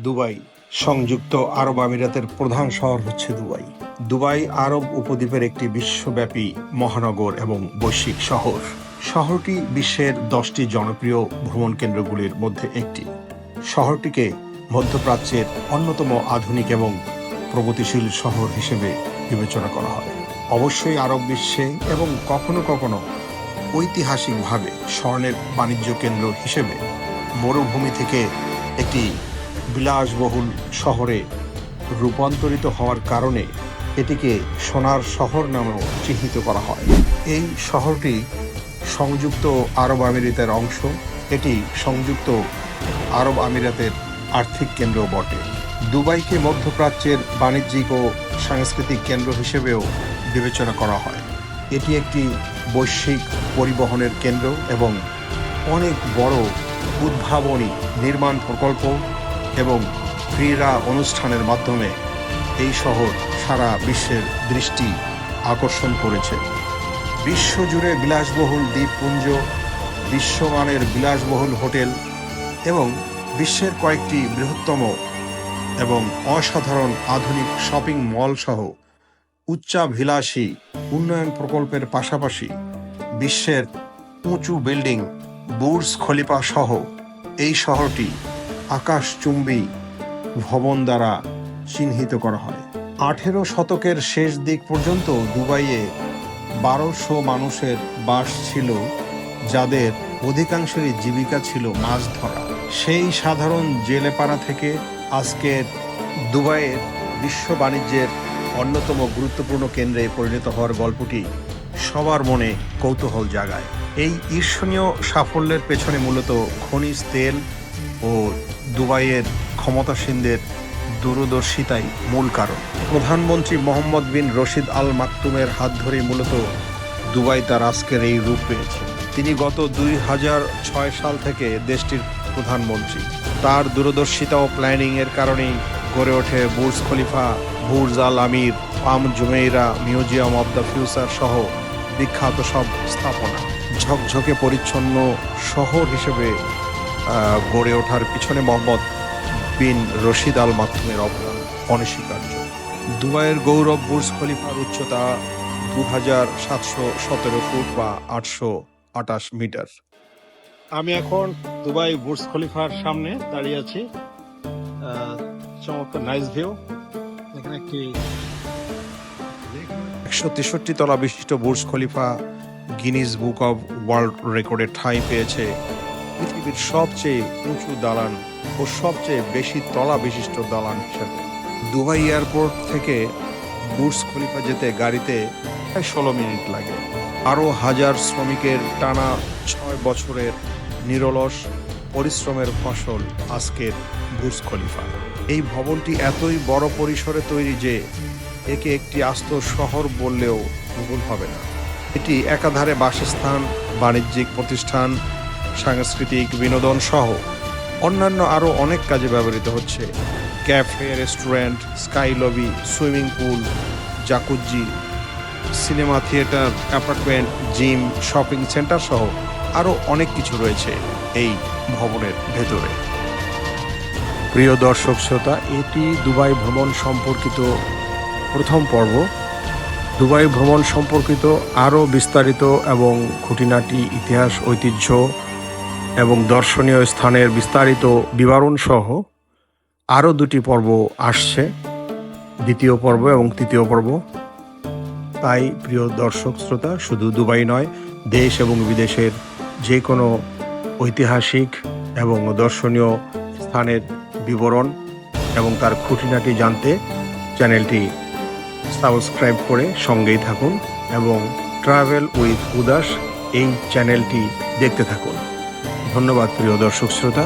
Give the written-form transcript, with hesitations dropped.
Dubai সংযুক্ত আরব আমিরাতের প্রধান শহর হচ্ছে দুবাই। দুবাই আরব উপদ্বীপের একটি বিশ্বব্যাপী মহানগর এবং বৈশ্বিক শহর। শহরটি বিশ্বের 10টি জনপ্রিয় ভ্রমণ কেন্দ্রগুলির মধ্যে একটি। শহরটিকে মধ্যপ্রাচ্যের অন্যতম আধুনিক এবং প্রগতিশীল শহর হিসেবে বিবেচনা করা হয়। অবশ্যই আরব বিশ্বে এবং কখনো কখনো ঐতিহাসিকভাবে স্বর্ণের বাণিজ্য কেন্দ্র হিসেবে মরুভূমি থেকে একটি বিলাসবহুল শহরে রূপান্তরিত হওয়ার কারণে এটিকে সোনার শহর নামেও চিহ্নিত করা হয়। এই শহরটি সংযুক্ত আরব আমিরাতের অংশ। এটি সংযুক্ত আরব আমিরাতের আর্থিক কেন্দ্র বটে। দুবাইকে মধ্যপ্রাচ্যের বাণিজ্যিক ও সাংস্কৃতিক কেন্দ্র হিসেবেও বিবেচনা করা হয়। এটি একটি বৈশ্বিক পরিবহনের কেন্দ্র এবং অনেক বড় উদ্ভাবনী নির্মাণ প্রকল্প এবং ক্রীড়া অনুষ্ঠানের মাধ্যমে এই শহর সারা বিশ্বের দৃষ্টি আকর্ষণ করেছে। বিশ্বজুড়ে বিলাসবহুল দ্বীপপুঞ্জ, বিশ্বমানের বিলাসবহুল হোটেল এবং বিশ্বের কয়েকটি বৃহত্তম এবং অসাধারণ আধুনিক শপিং মল সহ উচ্চাভিলাষী উন্নয়ন প্রকল্পের পাশাপাশি বিশ্বের উঁচু বিল্ডিং বুর্জ খলিফা সহ এই শহরটি আকাশচুম্বী ভবন দ্বারা চিহ্নিত করা হয়। 18 শতকের শেষ দিক পর্যন্ত দুবাইয়ে 1200 মানুষের বাস ছিল, যাদের অধিকাংশেরই জীবিকা ছিল মাছ ধরা। সেই সাধারণ জেলেপাড়া থেকে আজকের দুবাইয়ের বিশ্ব বাণিজ্যের অন্যতম গুরুত্বপূর্ণ কেন্দ্রে পরিণত হওয়ার গল্পটি সবার মনে কৌতূহল জাগায়। এই ঈর্ষণীয় সাফল্যের পেছনে মূলত খনিজ তেল ও দুবাইয়ের ক্ষমতাসীনদের দূরদর্শিতাই মূল কারণ। প্রধানমন্ত্রী মোহাম্মদ বিন রশিদ আল মাকতুমের হাত ধরেই মূলত দুবাই তার আজকের এই রূপ পেয়েছে। তিনি গত 2006 সাল থেকে দেশটির প্রধানমন্ত্রী। তার দূরদর্শিতা ও প্ল্যানিংয়ের কারণেই গড়ে ওঠে Burj Khalifa, Burj Al Amir, Palm Jumeirah, museum of the future সহ বিখ্যাত সব স্থাপনা। ঝকঝকে পরিচ্ছন্ন শহর হিসেবে গড়ে ওঠার পিছনে মোহাম্মদ বিন রশিদ আল মাকতুমের অবদান অনস্বীকার্য। দুবাইয়ের গৌরব বুর্জ খলিফার উচ্চতা 2717 ফুট বা 828 মিটার। আমি এখন দুবাই বুর্জ খলিফার সামনে দাঁড়িয়ে আছি। চমৎকার নাইস ভিউ। এখানে একটি 163 তলা বিশিষ্ট Burj Khalifa Guinness book of world রেকর্ডে ঠাঁই পেয়েছে পৃথিবীর সবচেয়ে উঁচু দালান ও সবচেয়ে বেশি তলা বিশিষ্ট দালান হিসেবে। দুবাই এয়ারপোর্ট থেকে বুর্জ খলিফা যেতে গাড়িতে প্রায় 16 মিনিট লাগে। আরও হাজার শ্রমিকের টানা 6 বছরের নিরলস পরিশ্রমের ফসল আজকের বুর্জ খলিফা। এই ভবনটি এতই বড় পরিসরে তৈরি যে একে একটি আস্ত শহর বললেও ভুল হবে না। এটি একাধারে বাসস্থান, বাণিজ্যিক প্রতিষ্ঠান, সাংস্কৃতিক বিনোদন সহ অন্যান্য আরও অনেক কাজে ব্যবহৃত হচ্ছে। Cafe, restaurant, sky lobby, swimming pool, jacuzzi, cinema theatre, apartment, gym, shopping centre সহ আরও অনেক কিছু রয়েছে এই ভবনের ভেতরে। প্রিয় দর্শক শ্রোতা, এটি দুবাই ভ্রমণ সম্পর্কিত প্রথম পর্ব। দুবাই ভ্রমণ সম্পর্কিত আরও বিস্তারিত এবং খুঁটিনাটি ইতিহাস, ঐতিহ্য এবং দর্শনীয় স্থানের বিস্তারিত বিবরণ সহ আরও 2টি পর্ব আসছে, দ্বিতীয় পর্ব এবং তৃতীয় পর্ব। তাই প্রিয় দর্শক শ্রোতা, শুধু দুবাই নয়, দেশ এবং বিদেশের যে কোনো ঐতিহাসিক এবং দর্শনীয় স্থানের বিবরণ এবং তার খুঁটিনাটি জানতে চ্যানেলটি সাবস্ক্রাইব করে সঙ্গেই থাকুন এবং ট্রাভেল উইথ উদাস এই চ্যানেলটি দেখতে থাকুন। ধন্যবাদ প্রিয় দর্শক শ্রোতা।